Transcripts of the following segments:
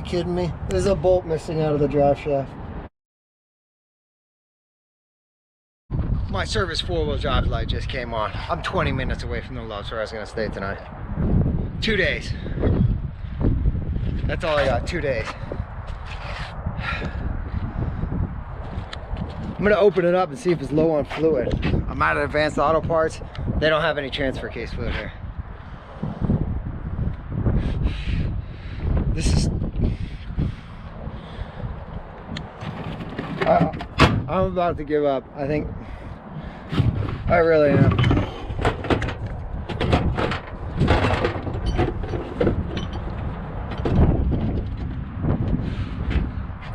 kidding me? There's a bolt missing out of the drive shaft. My service 4-wheel drive light just came on. I'm 20 minutes away from the Loves where I was gonna stay tonight. 2 days. That's all I got, 2 days. I'm gonna open it up and see if it's low on fluid. I'm out of Advanced Auto Parts. They don't have any transfer case fluid here. This is... I'm about to give up. I think... I really am.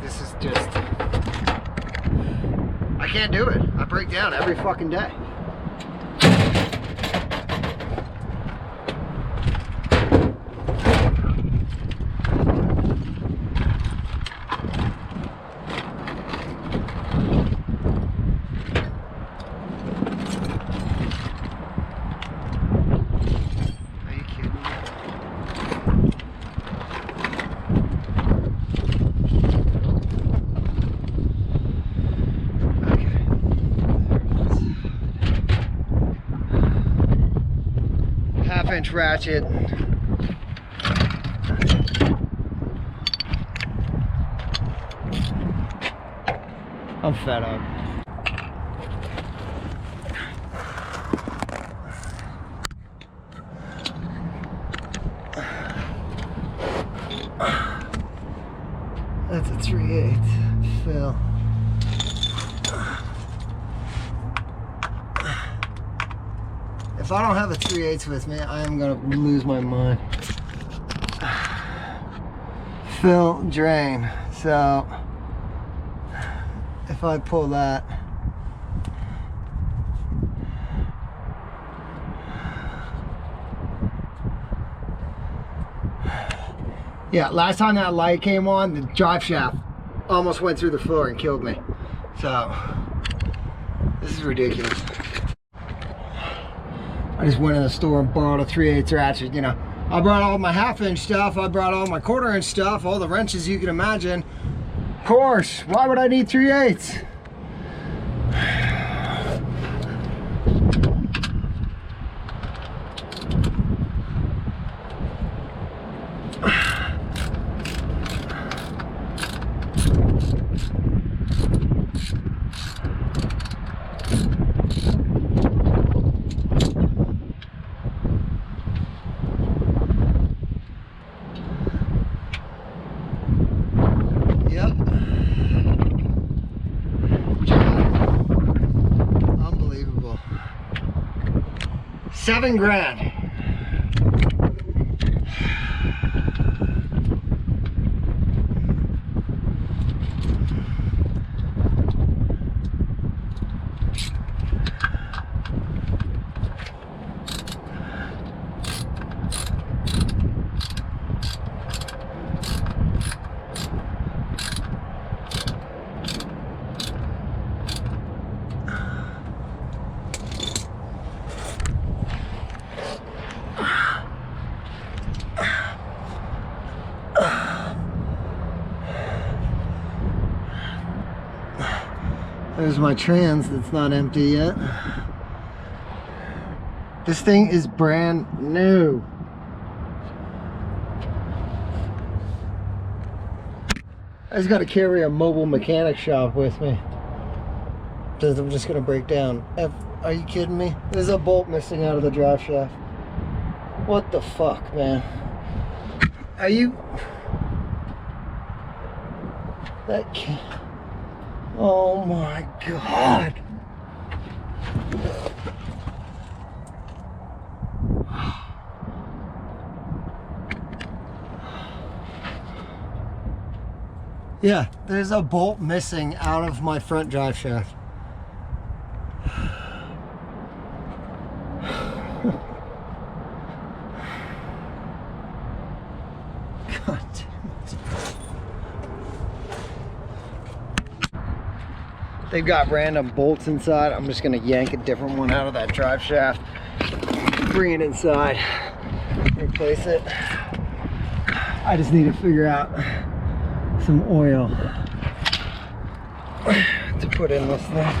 This is just... I can't do it. I break down every fucking day. Half-inch ratchet. I'm fed up. That's a 3/8 fill. If I don't have a 3/8 with me, I am gonna lose my mind. Fill, drain. So if I pull that, yeah, last time that light came on, the drive shaft almost went through the floor and killed me. So this is ridiculous. I just went in the store and borrowed a 3/8 ratchet, you know. I brought all my 1/2-inch stuff, I brought all my 1/4-inch stuff, all the wrenches you can imagine. Of course, why would I need 3/8? $7,000. There's my trans that's not empty yet. This thing is brand new. I just got to carry a mobile mechanic shop with me, because I'm just gonna break down. Are you kidding me? There's a bolt missing out of the drive shaft. What the fuck, man? Are you... That can't... Oh my God. Yeah, there's a bolt missing out of my front drive shaft. God damn it. They've got random bolts inside. I'm just gonna yank a different one out of that drive shaft, bring it inside, replace it. I just need to figure out some oil to put in this thing.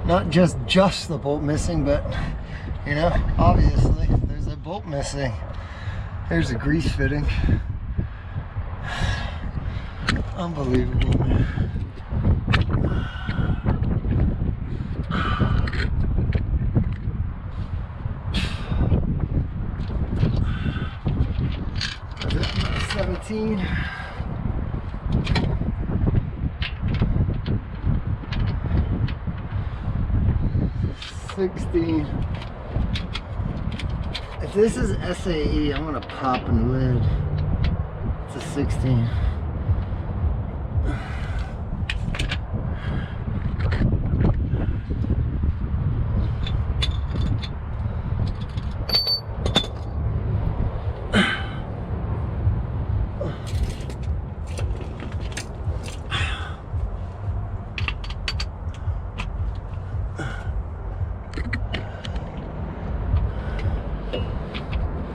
Not just the bolt missing, but you know, obviously there's a bolt missing. There's a grease fitting. Unbelievable, man. Is it 17? If this is SAE, I'm gonna pop in the lid. It's a 16.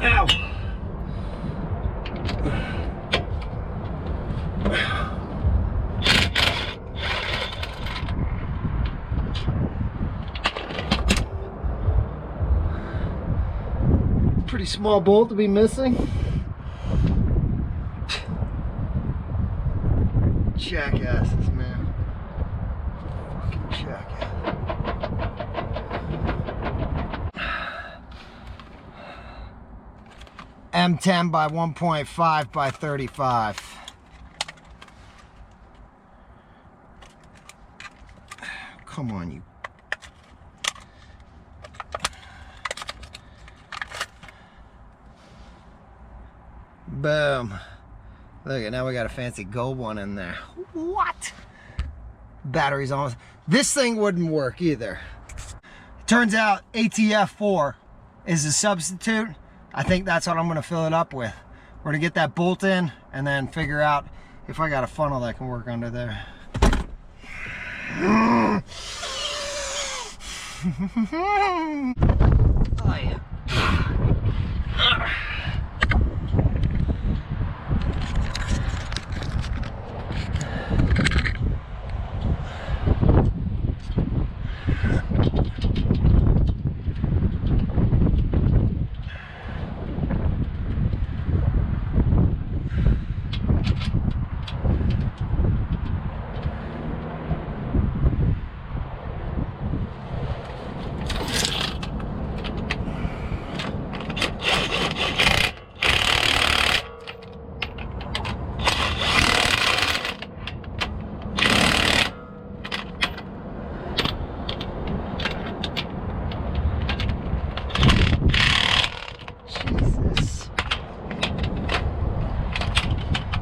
Ow! Pretty small bolt to be missing. Jackasses, man. Fucking jackass. M10 by 1.5 by 35. Come on, you. Boom. Look at, now we got a fancy gold one in there. What? Battery's almost. This thing wouldn't work either. Turns out ATF4 is a substitute. I think that's what I'm going to fill it up with. We're going to get that bolt in and then figure out if I got a funnel that can work under there. Oh yeah.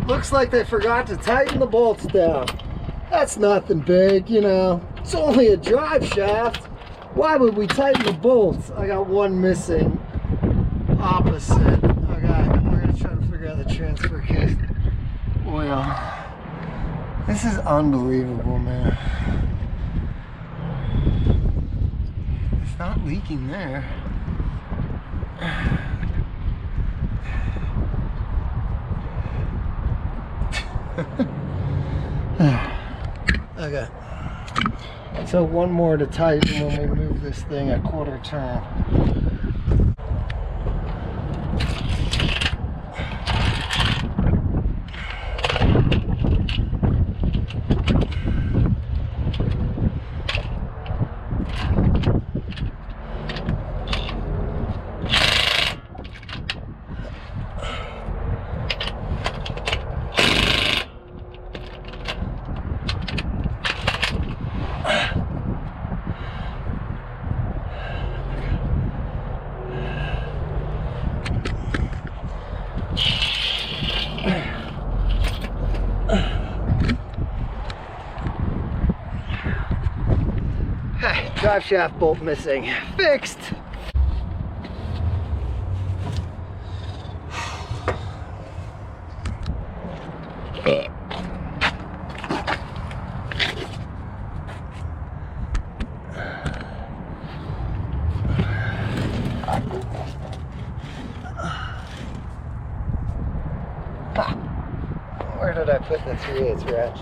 Looks like they forgot to tighten the bolts down. That's nothing big, you know. It's only a drive shaft. Why would we tighten the bolts? I got one missing. Opposite. Okay, we're gonna try to figure out the transfer case oil. This is unbelievable, man. It's not leaking there. Okay, so one more to tighten when we move this thing a quarter turn. Hey, drive shaft bolt missing. Fixed. Where did I put the 3/8 wrench?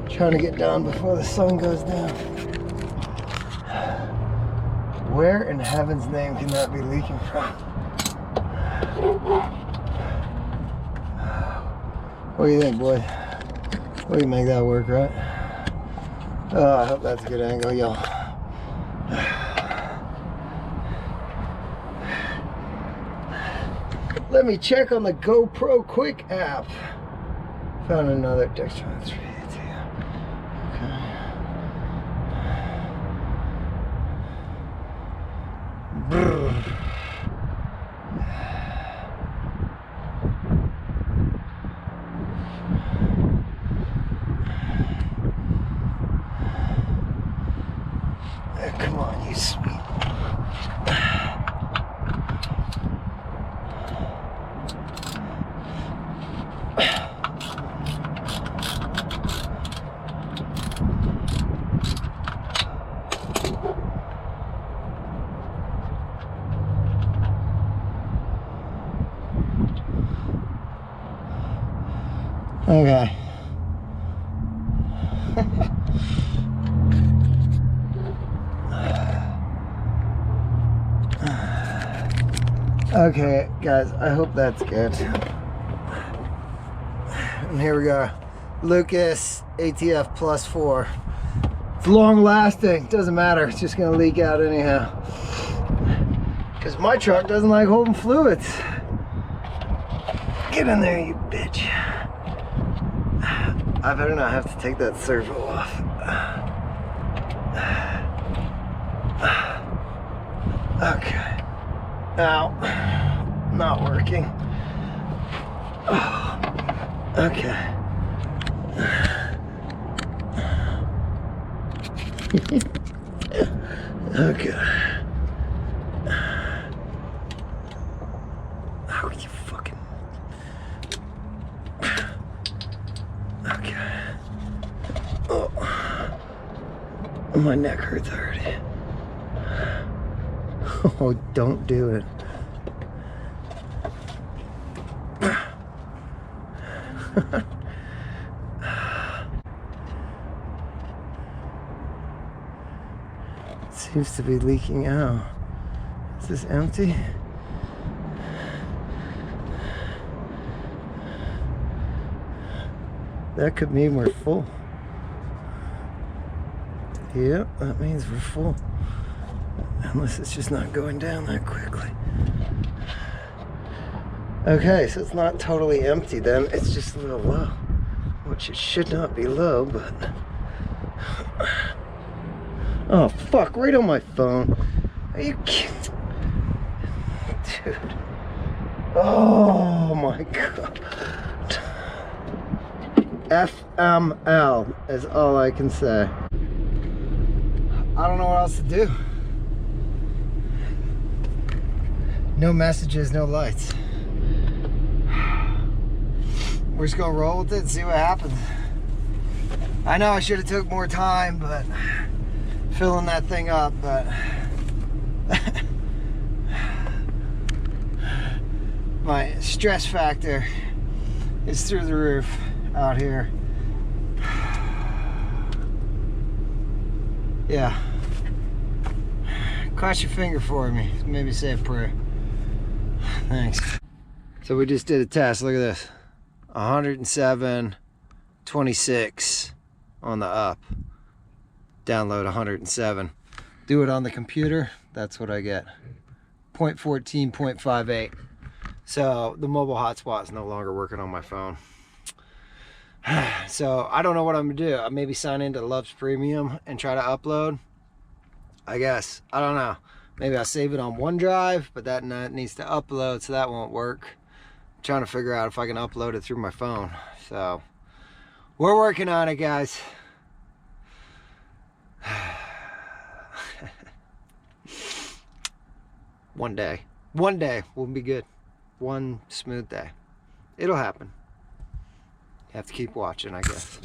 Trying to get done before the sun goes down. Where in heaven's name can that be leaking from? What do you think, boy? What do you make that work, right? Oh, I hope that's a good angle, y'all. Let me check on the GoPro Quick app. Found another Dextron 3. Come on, you sweet. Okay. Okay, guys, I hope that's good. And here we go. Lucas ATF plus 4. It's long lasting, doesn't matter, it's just gonna leak out anyhow. Because my truck doesn't like holding fluids. Get in there, you bitch. I better not have to take that servo off. Okay. Ow. Not working. Oh. Okay. Okay. Oh, you fucking... Okay. Oh. My neck hurts already. Oh, don't do it. It seems to be leaking out. Is this empty? That could mean we're full. Yep, that means we're full. Unless it's just not going down that quickly. Okay, so it's not totally empty then, it's just a little low. Which it should not be low, but... Oh fuck, right on my phone. Are you kidding? Dude. Oh my god. FML is all I can say. I don't know what else to do. No messages, no lights. We're just gonna roll with it and see what happens. I know I should have took more time, but filling that thing up, but my stress factor is through the roof out here. Yeah. Cross your finger for me. Maybe say a prayer. Thanks. So we just did a test. Look at this. 107, 26 on the up. Download 107. Do it on the computer. That's what I get. 0.14, 0.58. So the mobile hotspot is no longer working on my phone. So I don't know what I'm gonna do. I maybe sign into Love's Premium and try to upload. I guess. I don't know. Maybe I'll save it on OneDrive, but that needs to upload, so that won't work. I'm trying to figure out if I can upload it through my phone. So we're working on it, guys. One day will be good. One smooth day. It'll happen. You have to keep watching, I guess.